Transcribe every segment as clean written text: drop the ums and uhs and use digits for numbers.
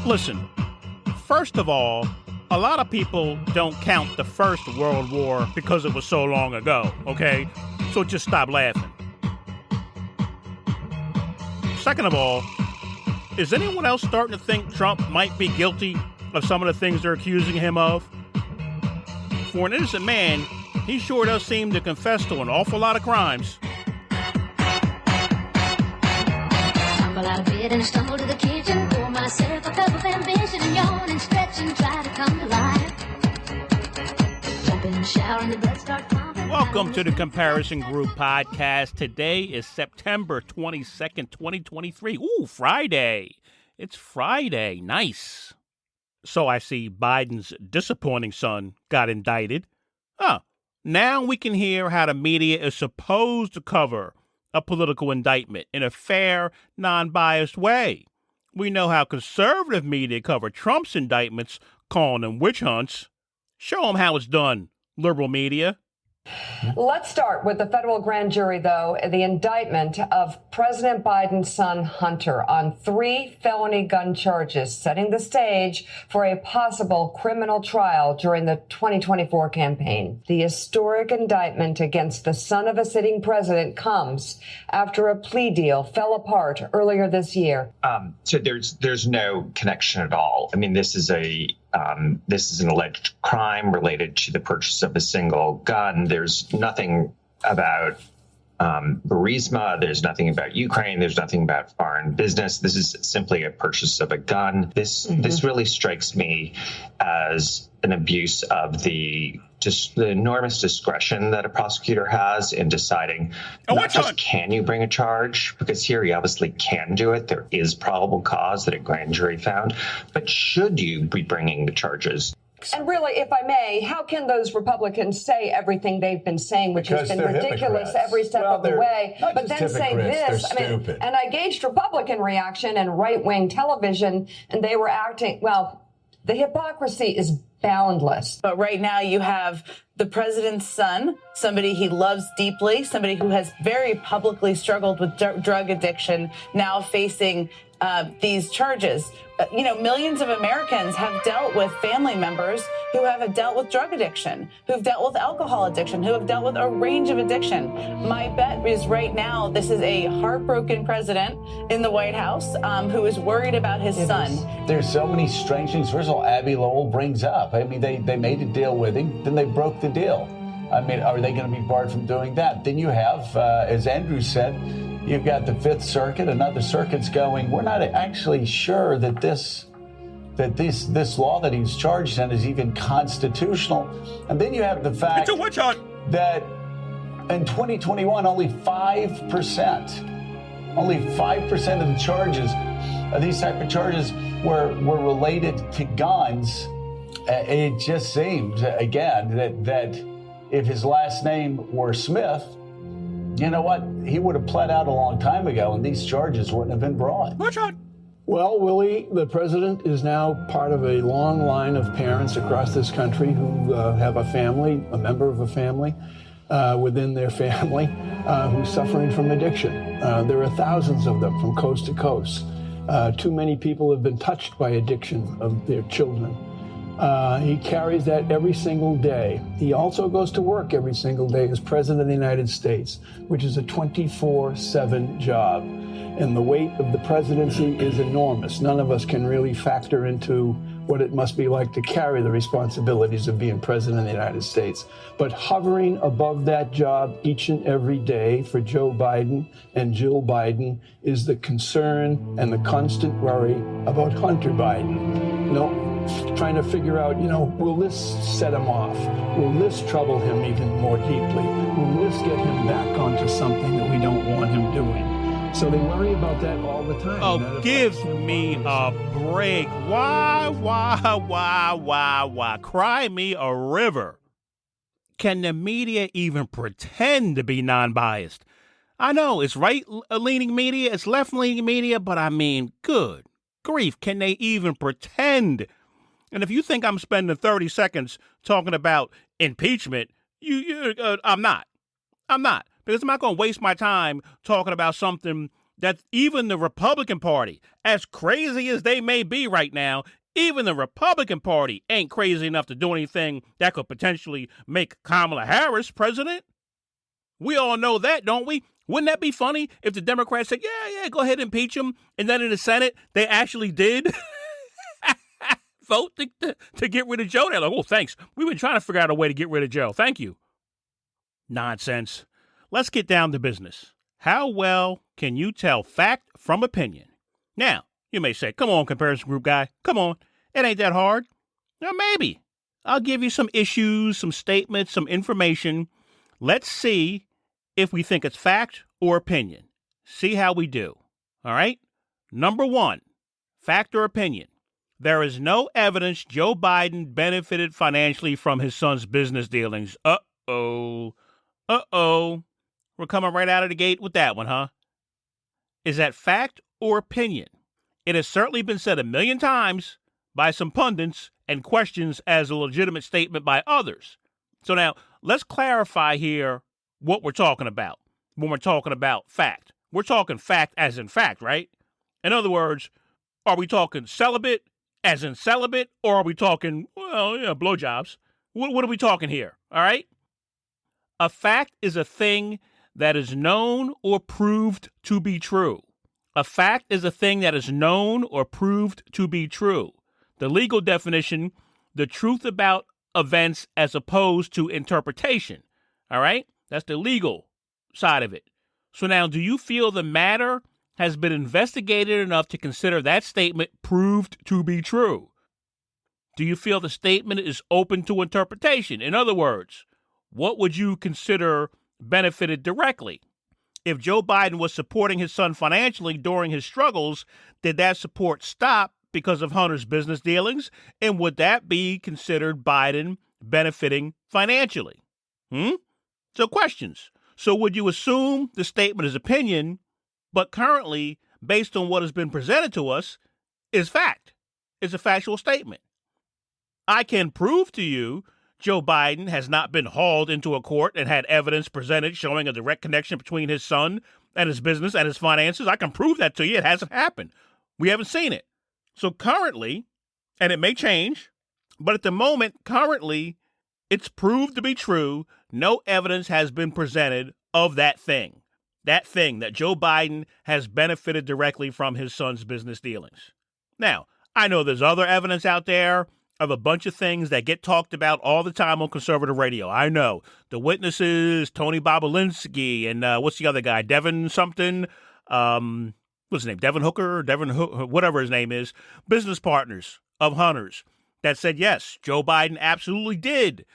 Listen, first of all, a lot of people don't count the First World War because it was so long ago, okay? So just stop laughing. Second of all, is anyone else starting to think Trump might be guilty of some of the things they're accusing him of? For an innocent man, he sure does seem to confess to an awful lot of crimes. Tumble out of bed and stumble to the kitchen, pour myself a cup of ambition and yawn and stretch and try to come to life. Jump in the shower and the blood start pumping. Welcome to the Comparison Group Podcast. Today is September 22nd, 2023. Ooh, Friday. It's Friday. Nice. So I see Biden's disappointing son got indicted. Now we can hear how the media is supposed to cover a political indictment in a fair, non-biased way. We know how conservative media cover Trump's indictments, calling them witch hunts. Show them how it's done, liberal media. Let's start with the federal grand jury, though, the indictment of President Biden's son, Hunter, on 3 felony gun charges, setting the stage for a possible criminal trial during the 2024 campaign. The historic indictment against the son of a sitting president comes after a plea deal fell apart earlier this year. So there's no connection at all. I mean, this is an alleged crime related to the purchase of a single gun. There's nothing about Burisma. There's nothing about Ukraine. There's nothing about foreign business. This is simply a purchase of a gun. This really strikes me as an abuse of the enormous discretion that a prosecutor has in deciding not just can you bring a charge, because here you obviously can do it. There is probable cause that a grand jury found, but should you be bringing the charges? And really, if I may, how can those Republicans say everything they've been saying, which has been ridiculous every step of the way, but then say this? I mean, and I gauged Republican reaction and right-wing television, and they were acting, well, the hypocrisy is boundless. But right now you have the president's son, somebody he loves deeply, somebody who has very publicly struggled with drug addiction, now facing these charges. Millions of Americans have dealt with family members who have dealt with drug addiction, who've dealt with alcohol addiction, who have dealt with a range of addiction. My bet is right now this is a heartbroken president in the White House who is worried about his son. There's so many strange things. First of all, Abby Lowell brings up, I mean, they made a deal with him, then they broke the deal. I mean, are they going to be barred from doing that? Then you have, as Andrew said, you've got the Fifth Circuit and other circuits going, we're not actually sure that this law that he's charged in is even constitutional. And then you have the fact that in 2021, only 5% of the charges, these type of charges were related to guns. It just seems, again, that if his last name were Smith, you know what? He would have pled out a long time ago, and these charges wouldn't have been brought. Well, Willie, the president is now part of a long line of parents across this country who have a family, a member of a family within their family who's suffering from addiction. There are thousands of them from coast to coast. Too many people have been touched by addiction of their children. He carries that every single day. He also goes to work every single day as President of the United States, which is a 24/7 job. And the weight of the presidency is enormous. None of us can really factor into what it must be like to carry the responsibilities of being President of the United States. But hovering above that job each and every day for Joe Biden and Jill Biden is the concern and the constant worry about Hunter Biden. Trying to figure out, will this set him off? Will this trouble him even more deeply? Will this get him back onto something that we don't want him doing? So they worry about that all the time. Oh, give me a break. Why? Cry me a river. Can the media even pretend to be non-biased? I know it's right-leaning media, it's left-leaning media, but I mean, good grief, can they even pretend? And if you think I'm spending 30 seconds talking about impeachment, I'm not. Because I'm not going to waste my time talking about something that even the Republican Party, as crazy as they may be right now, even the Republican Party ain't crazy enough to do anything that could potentially make Kamala Harris president. We all know that, don't we? Wouldn't that be funny if the Democrats said, yeah, go ahead and impeach him, and then in the Senate, they actually did vote to get rid of Joe? They're like, oh, thanks. We've been trying to figure out a way to get rid of Joe. Thank you. Nonsense. Let's get down to business. How well can you tell fact from opinion? Now, you may say, come on, comparison group guy. Come on. It ain't that hard. Now, maybe. I'll give you some issues, some statements, some information. Let's see if we think it's fact or opinion. See how we do. All right? Number one, fact or opinion. There is no evidence Joe Biden benefited financially from his son's business dealings. Uh-oh. We're coming right out of the gate with that one, huh? Is that fact or opinion? It has certainly been said a million times by some pundits and questions as a legitimate statement by others. So now, let's clarify here what we're talking about when we're talking about fact. We're talking fact as in fact, right? In other words, are we talking celibate as in celibate, or are we talking, blowjobs? What are we talking here, all right? A fact is a thing that is known or proved to be true. A fact is a thing that is known or proved to be true. The legal definition, the truth about events as opposed to interpretation. All right? That's the legal side of it. So now, do you feel the matter has been investigated enough to consider that statement proved to be true? Do you feel the statement is open to interpretation? In other words, what would you consider benefited directly? If Joe Biden was supporting his son financially during his struggles, did that support stop because of Hunter's business dealings? And would that be considered Biden benefiting financially? So questions. So would you assume the statement is opinion, but currently, based on what has been presented to us, is fact? It's a factual statement. I can prove to you Joe Biden has not been hauled into a court and had evidence presented showing a direct connection between his son and his business and his finances. I can prove that to you. It hasn't happened. We haven't seen it. So currently, and it may change, but at the moment, currently, it's proved to be true. No evidence has been presented of that thing that Joe Biden has benefited directly from his son's business dealings. Now, I know there's other evidence out there of a bunch of things that get talked about all the time on conservative radio. I know. The witnesses, Tony Bobolinsky, and what's the other guy? Devin something. What's his name? Devin Hooker? Whatever his name is. Business partners of Hunter's that said, yes, Joe Biden absolutely did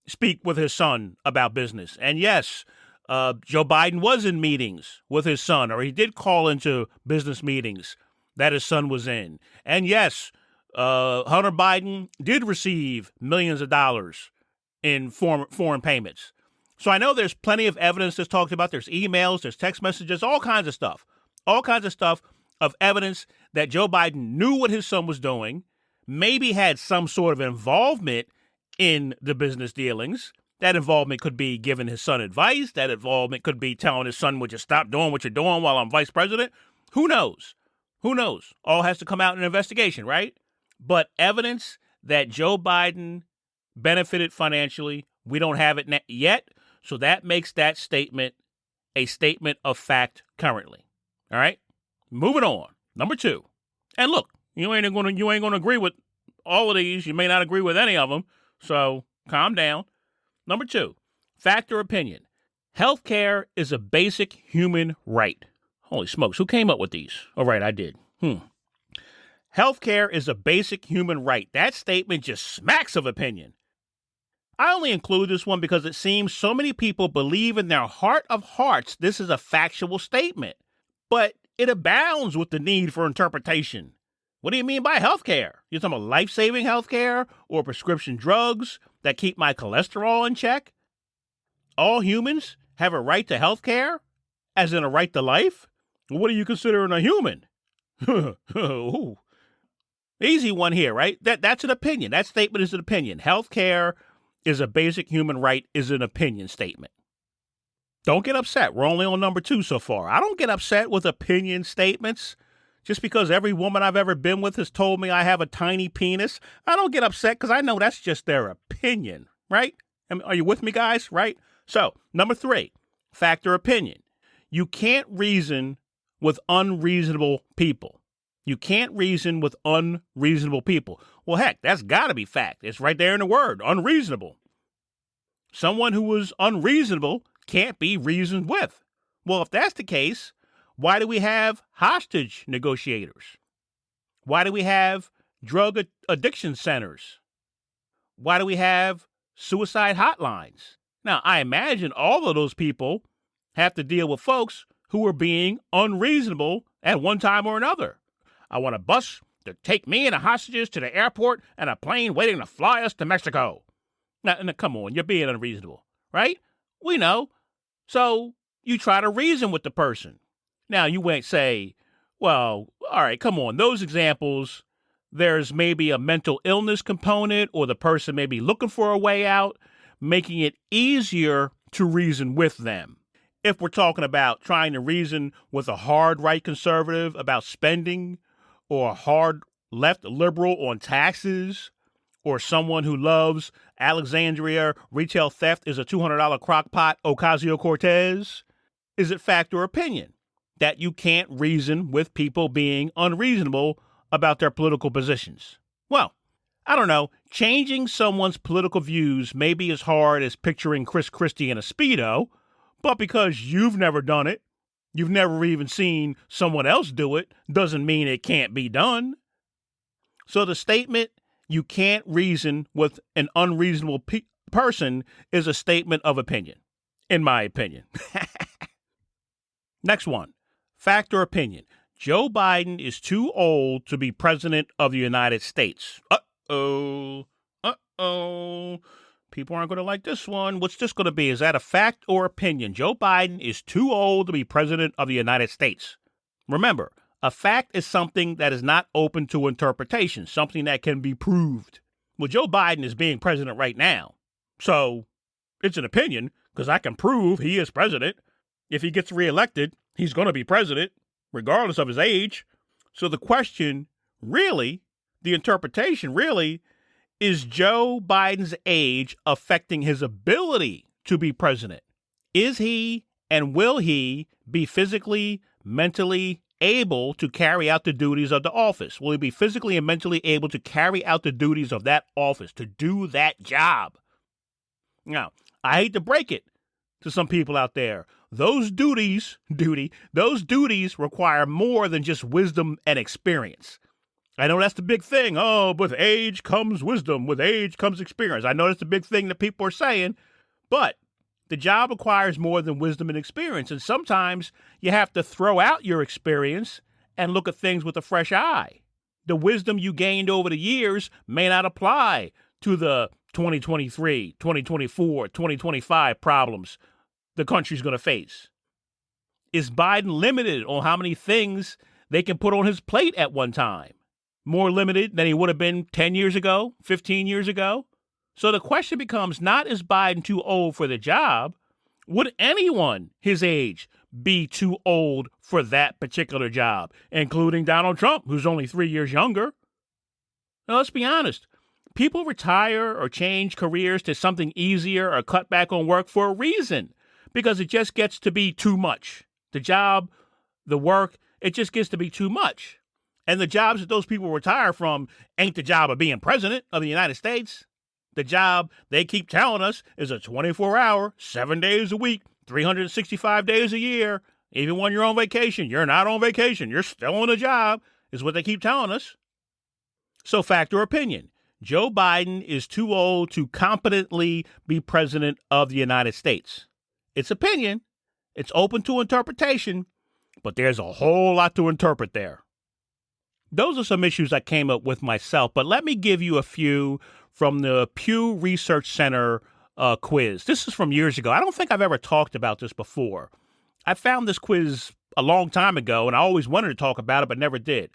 speak with his son about business. And yes, Joe Biden was in meetings with his son, or he did call into business meetings that his son was in. And yes, Hunter Biden did receive millions of dollars in foreign payments. So I know there's plenty of evidence that's talked about. There's emails, there's text messages, all kinds of stuff of evidence that Joe Biden knew what his son was doing, maybe had some sort of involvement in the business dealings. That involvement could be giving his son advice. That involvement could be telling his son, would you stop doing what you're doing while I'm vice president? Who knows? All has to come out in an investigation, right? But evidence that Joe Biden benefited financially, we don't have it yet. So that makes that statement a statement of fact currently. All right? Moving on. Number 2. And look, you ain't gonna agree with all of these. You may not agree with any of them. So calm down. Number 2, fact or opinion. Healthcare is a basic human right. Holy smokes, who came up with these? Oh, right, I did. Healthcare is a basic human right. That statement just smacks of opinion. I only include this one because it seems so many people believe in their heart of hearts this is a factual statement, but it abounds with the need for interpretation. What do you mean by healthcare? You're talking about life-saving healthcare or prescription drugs that keep my cholesterol in check? All humans have a right to healthcare, as in a right to life? What are you considering a human? Easy one here, right? That's an opinion. That statement is an opinion. Healthcare is a basic human right is an opinion statement. Don't get upset. We're only on number 2 so far. I don't get upset with opinion statements. Just because every woman I've ever been with has told me I have a tiny penis, I don't get upset because I know that's just their opinion, right? Are you with me, guys? Right? So, number 3, fact or opinion. You can't reason with unreasonable people. You can't reason with unreasonable people. Well, heck, that's got to be fact. It's right there in the word, unreasonable. Someone who is unreasonable can't be reasoned with. Well, if that's the case, why do we have hostage negotiators? Why do we have drug addiction centers? Why do we have suicide hotlines? Now, I imagine all of those people have to deal with folks who are being unreasonable at one time or another. I want a bus to take me and the hostages to the airport and a plane waiting to fly us to Mexico. Now, come on, you're being unreasonable, right? We know. So you try to reason with the person. Now, you won't say, well, all right, come on. Those examples, there's maybe a mental illness component or the person may be looking for a way out, making it easier to reason with them. If we're talking about trying to reason with a hard right conservative about spending or a hard left liberal on taxes or someone who loves Alexandria retail theft is a $200 crockpot Ocasio-Cortez, is it fact or opinion that you can't reason with people being unreasonable about their political positions? Well, I don't know. Changing someone's political views may be as hard as picturing Chris Christie in a Speedo, but because you've never done it, you've never even seen someone else do it, doesn't mean it can't be done. So the statement, you can't reason with an unreasonable person, is a statement of opinion, in my opinion. Next one, fact or opinion. Joe Biden is too old to be president of the United States. Uh-oh. People aren't going to like this one. What's this going to be? Is that a fact or opinion? Joe Biden is too old to be president of the United States. Remember, a fact is something that is not open to interpretation, something that can be proved. Well, Joe Biden is being president right now. So it's an opinion because I can prove he is president. If he gets reelected, he's going to be president, regardless of his age. So the question really, the interpretation really, is Joe Biden's age affecting his ability to be president? Is he and will he be physically, mentally able to carry out the duties of the office? Will he be physically and mentally able to carry out the duties of that office, to do that job? Now, I hate to break it to some people out there. Those duties require more than just wisdom and experience. I know that's the big thing. Oh, with age comes wisdom. With age comes experience. I know that's the big thing that people are saying, but the job requires more than wisdom and experience. And sometimes you have to throw out your experience and look at things with a fresh eye. The wisdom you gained over the years may not apply to the 2023, 2024, 2025 problems the country's going to face. Is Biden limited on how many things they can put on his plate at one time? More limited than he would have been 10 years ago, 15 years ago? So the question becomes not, is Biden too old for the job? Would anyone his age be too old for that particular job, including Donald Trump, who's only 3 years younger? Now, let's be honest. People retire or change careers to something easier or cut back on work for a reason, because it just gets to be too much. The job, the work, it just gets to be too much. And the jobs that those people retire from ain't the job of being president of the United States. The job they keep telling us is a 24-hour, 7 days a week, 365 days a year. Even when you're on vacation, you're not on vacation. You're still on a job, is what they keep telling us. So fact or opinion, Joe Biden is too old to competently be president of the United States. It's opinion. It's open to interpretation, but there's a whole lot to interpret there. Those are some issues I came up with myself, but let me give you a few from the Pew Research Center quiz. This is from years ago. I don't think I've ever talked about this before. I found this quiz a long time ago, and I always wanted to talk about it, but never did.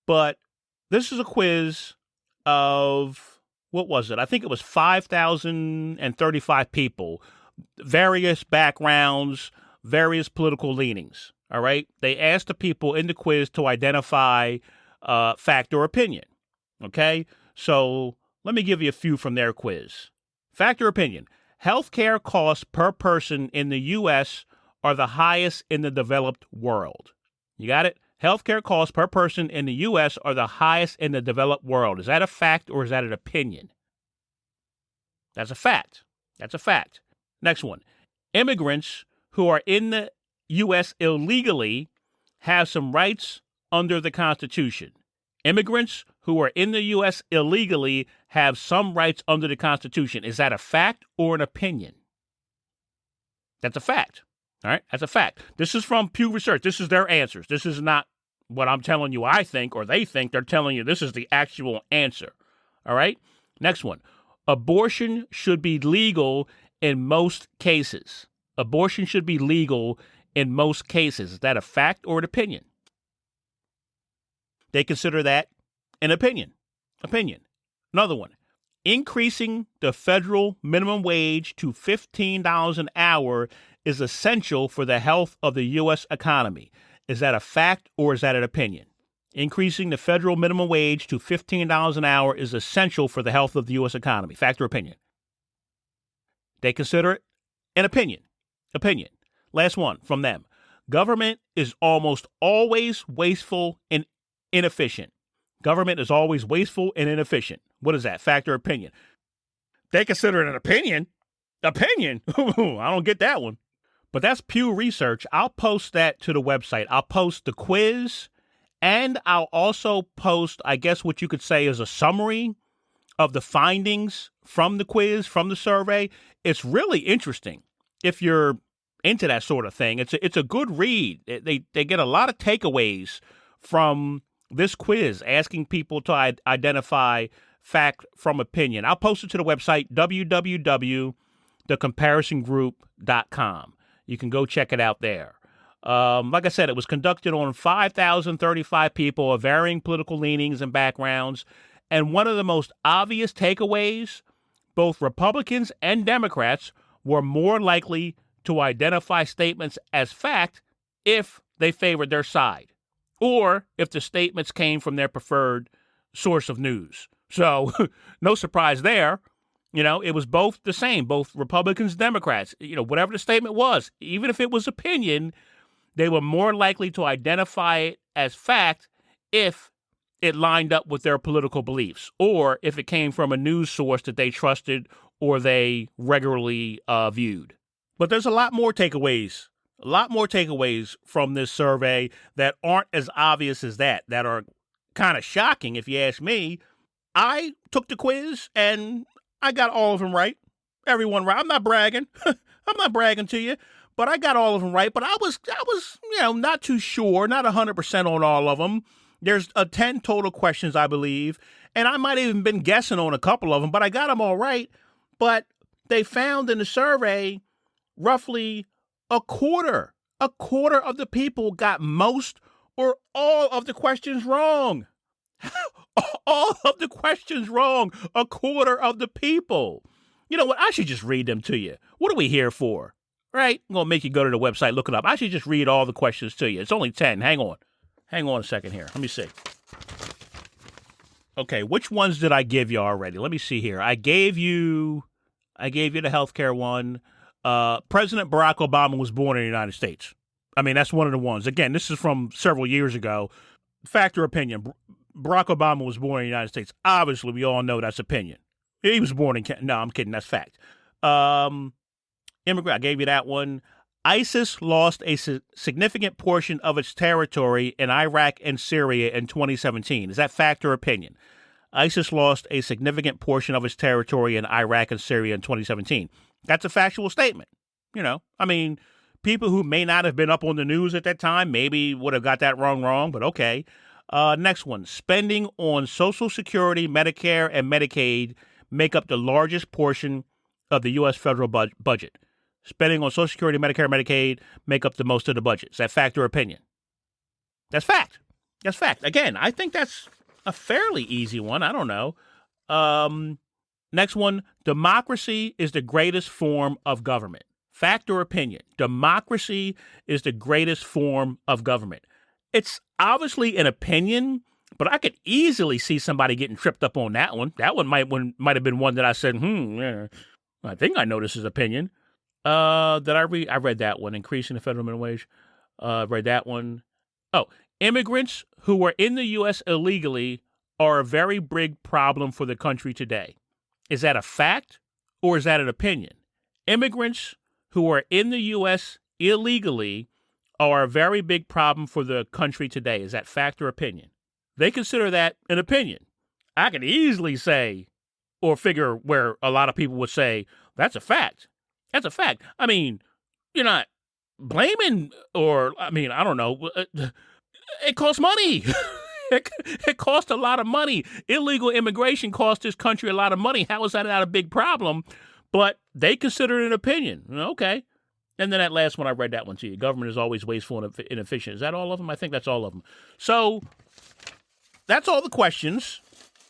But this is a quiz of, what was it? I think it was 5,035 people. various backgrounds, various political leanings. All right. They asked the people in the quiz to identify fact or opinion. Okay. So let me give you a few from their quiz. Fact or opinion. Healthcare costs per person in the U.S. are the highest in the developed world. You got it? Healthcare costs per person in the U.S. are the highest in the developed world. Is that a fact or is that an opinion? That's a fact. That's a fact. Next one. Immigrants who are in the U.S. illegally have some rights under the Constitution. Immigrants who are in the U.S. illegally have some rights under the Constitution. Is that a fact or an opinion? That's a fact. All right, that's a fact. This is from Pew Research. This is their answers. This is not what I'm telling you I think or they think. They're telling you this is the actual answer. All right, next one. Abortion should be legal in most cases. Abortion should be legal in most cases. Is that a fact or an opinion? They consider that an opinion. Opinion. Another one. Increasing the federal minimum wage to $15 an hour is essential for the health of the U.S. economy. Is that a fact or is that an opinion? Increasing the federal minimum wage to $15 an hour is essential for the health of the U.S. economy. Fact or opinion? They consider it an opinion. Opinion. Last one from them. Government is almost always wasteful and inefficient. Government is always wasteful and inefficient. What is that? Fact or opinion? They consider it an opinion. Opinion? I don't get that one. But that's Pew Research. I'll post that to the website. I'll post the quiz, and I'll also post, I guess what you could say is a summary of the findings from the quiz, from the survey. It's really interesting if you're into that sort of thing. It's a good read. They get a lot of takeaways from this quiz, asking people to identify fact from opinion. I'll post it to the website, www.thecomparisongroup.com. You can go check it out there. Like I said, it was conducted on 5,035 people of varying political leanings and backgrounds. And one of the most obvious takeaways, both Republicans and Democrats were more likely to identify statements as fact if they favored their side, or if the statements came from their preferred source of news. So no surprise there. You know, it was both the same, both Republicans and Democrats. You know, whatever the statement was, even if it was opinion, they were more likely to identify it as fact if it lined up with their political beliefs, or if it came from a news source that they trusted or they regularly viewed. But there's a lot more takeaways from this survey that aren't as obvious as that are kind of shocking, if you ask me. I took the quiz and I got all of them right. Everyone right. I'm not bragging. I'm not bragging to you, but I got all of them right. But I was, not too sure, not 100% on all of them. There's 10 total questions, I believe, and I might have even been guessing on a couple of them, but I got them all right. But they found in the survey roughly a quarter of the people got most or all of the questions wrong. All of the questions wrong. A quarter of the people. You know what? I should just read them to you. What are we here for? Right? I'm going to make you go to the website, look it up. I should just read all the questions to you. It's only 10. Hang on a second here. Let me see. Okay, which ones did I give you already? Let me see here. I gave you the healthcare one. President Barack Obama was born in the United States. I mean, that's one of the ones. Again, this is from several years ago. Fact or opinion? Barack Obama was born in the United States. Obviously, we all know that's opinion. He was born in Canada. No, I'm kidding. That's fact. Immigrant, I gave you that one. ISIS lost a significant portion of its territory in Iraq and Syria in 2017. Is that fact or opinion? ISIS lost a significant portion of its territory in Iraq and Syria in 2017. That's a factual statement. You know, I mean, people who may not have been up on the news at that time maybe would have got that wrong, but okay. Next one, spending on Social Security, Medicare, and Medicaid make up the largest portion of the U.S. federal budget. Spending on Social Security, Medicare, and Medicaid make up the most of the budget. Is that fact or opinion? That's fact. That's fact. Again, I think that's a fairly easy one. I don't know. Next one, democracy is the greatest form of government. Fact or opinion? Democracy is the greatest form of government. It's obviously an opinion, but I could easily see somebody getting tripped up on that one. That one might have been one that I said, yeah, I think I know this is opinion. Did I read? I read that one, increasing the federal minimum wage. Read that one. Oh, immigrants who are in the U.S. illegally are a very big problem for the country today. Is that a fact or is that an opinion? Immigrants who are in the U.S. illegally are a very big problem for the country today. Is that fact or opinion? They consider that an opinion. I can easily say or figure where a lot of people would say, that's a fact. That's a fact. I mean, you're not blaming I don't know. It costs money. It costs a lot of money. Illegal immigration costs this country a lot of money. How is that not a big problem? But they consider it an opinion. Okay. And then that last one, I read that one to you. Government is always wasteful and inefficient. Is that all of them? I think that's all of them. So that's all the questions.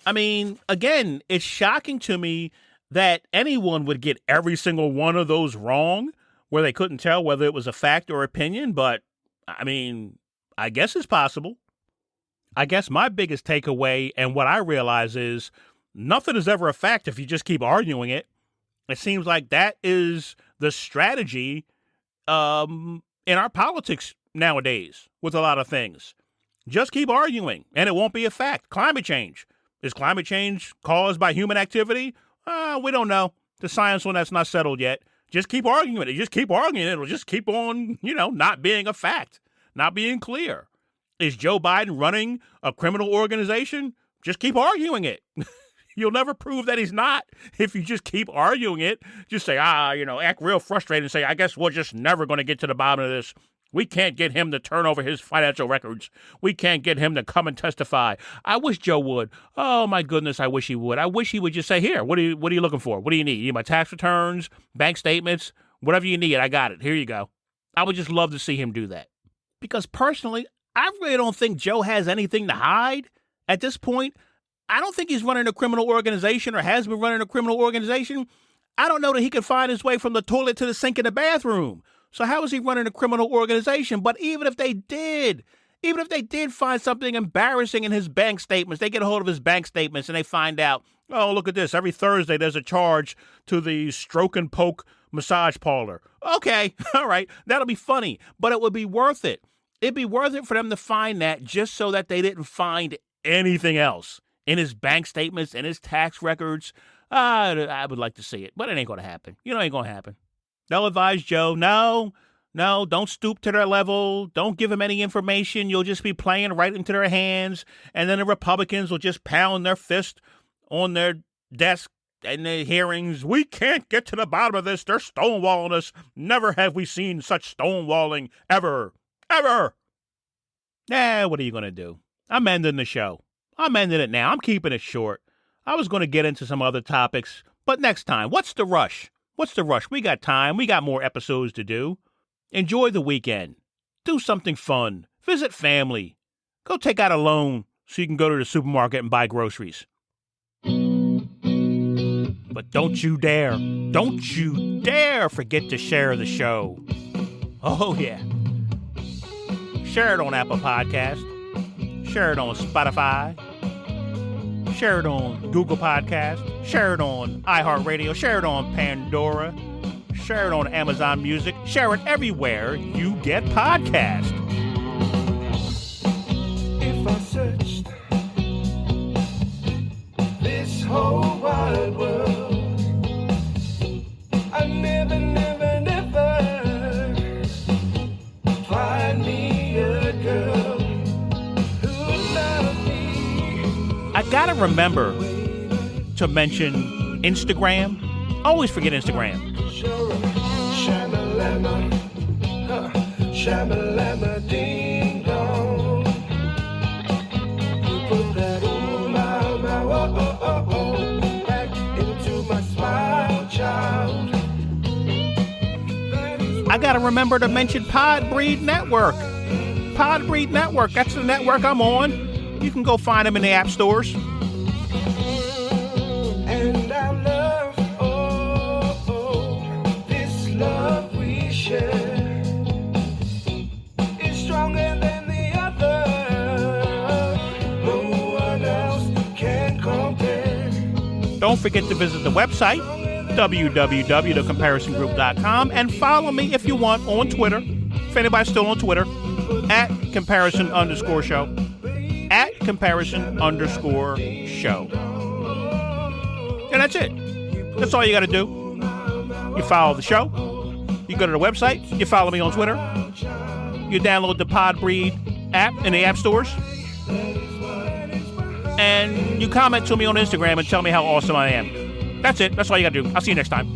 I mean, again, it's shocking to me that anyone would get every single one of those wrong where they couldn't tell whether it was a fact or opinion. But, I mean, I guess it's possible. I guess my biggest takeaway and what I realize is nothing is ever a fact if you just keep arguing it. It seems like that is the strategy in our politics nowadays with a lot of things. Just keep arguing and it won't be a fact. Climate change. Is climate change caused by human activity? We don't know. The science on that's not settled yet. Just keep arguing it. Just keep arguing it. It'll just keep on, not being a fact, not being clear. Is Joe Biden running a criminal organization? Just keep arguing it. You'll never prove that he's not if you just keep arguing it. Just say, act real frustrated and say, I guess we're just never going to get to the bottom of this. We can't get him to turn over his financial records. We can't get him to come and testify. I wish Joe would. Oh, my goodness, I wish he would. I wish he would just say, here, what are you looking for? What do you need? You need my tax returns, bank statements, whatever you need. I got it. Here you go. I would just love to see him do that. Because personally, I really don't think Joe has anything to hide at this point. I don't think he's running a criminal organization or has been running a criminal organization. I don't know that he could find his way from the toilet to the sink in the bathroom. So how is he running a criminal organization? But even if they did find something embarrassing in his bank statements, they get a hold of his bank statements and they find out, oh, look at this. Every Thursday there's a charge to the Stroke and Poke massage parlor. Okay, all right, that'll be funny, but it would be worth it. It'd be worth it for them to find that just so that they didn't find anything else in his bank statements and his tax records. I would like to see it, but it ain't going to happen. It ain't going to happen. They'll advise Joe, no, don't stoop to their level. Don't give them any information. You'll just be playing right into their hands. And then the Republicans will just pound their fist on their desk in the hearings. We can't get to the bottom of this. They're stonewalling us. Never have we seen such stonewalling ever. What are you going to do? I'm ending the show. I'm ending it now. I'm keeping it short. I was going to get into some other topics, but next time. What's the rush? We got time. We got more episodes to do. Enjoy the weekend. Do something fun. Visit family. Go take out a loan so you can go to the supermarket and buy groceries. But don't you dare forget to share the show. Oh, yeah. Share it on Apple Podcast. Share it on Spotify. Share it on Google Podcast. Share it on iHeartRadio. Share it on Pandora. Share it on Amazon Music. Share it everywhere you get podcasts. If I searched this whole wide world, I never find me a girl who loved me. I gotta remember to mention Instagram. Always forget Instagram. Shamalama, shamalama, ding dong. You put that back into my smile, child. I gotta remember to mention Podbreed Network. Podbreed Network, that's the network I'm on. You can go find them in the app stores. And I love, this love we Don't forget to visit the website, www.comparisongroup.com, and follow me if you want on Twitter, if anybody's still on Twitter, at @comparison_show, at @comparison_show. And that's it. That's all you got to do. You follow the show. You go to the website. You follow me on Twitter. You download the Podbreed app in the app stores. And you comment to me on Instagram and tell me how awesome I am. That's it. That's all you got to do. I'll see you next time.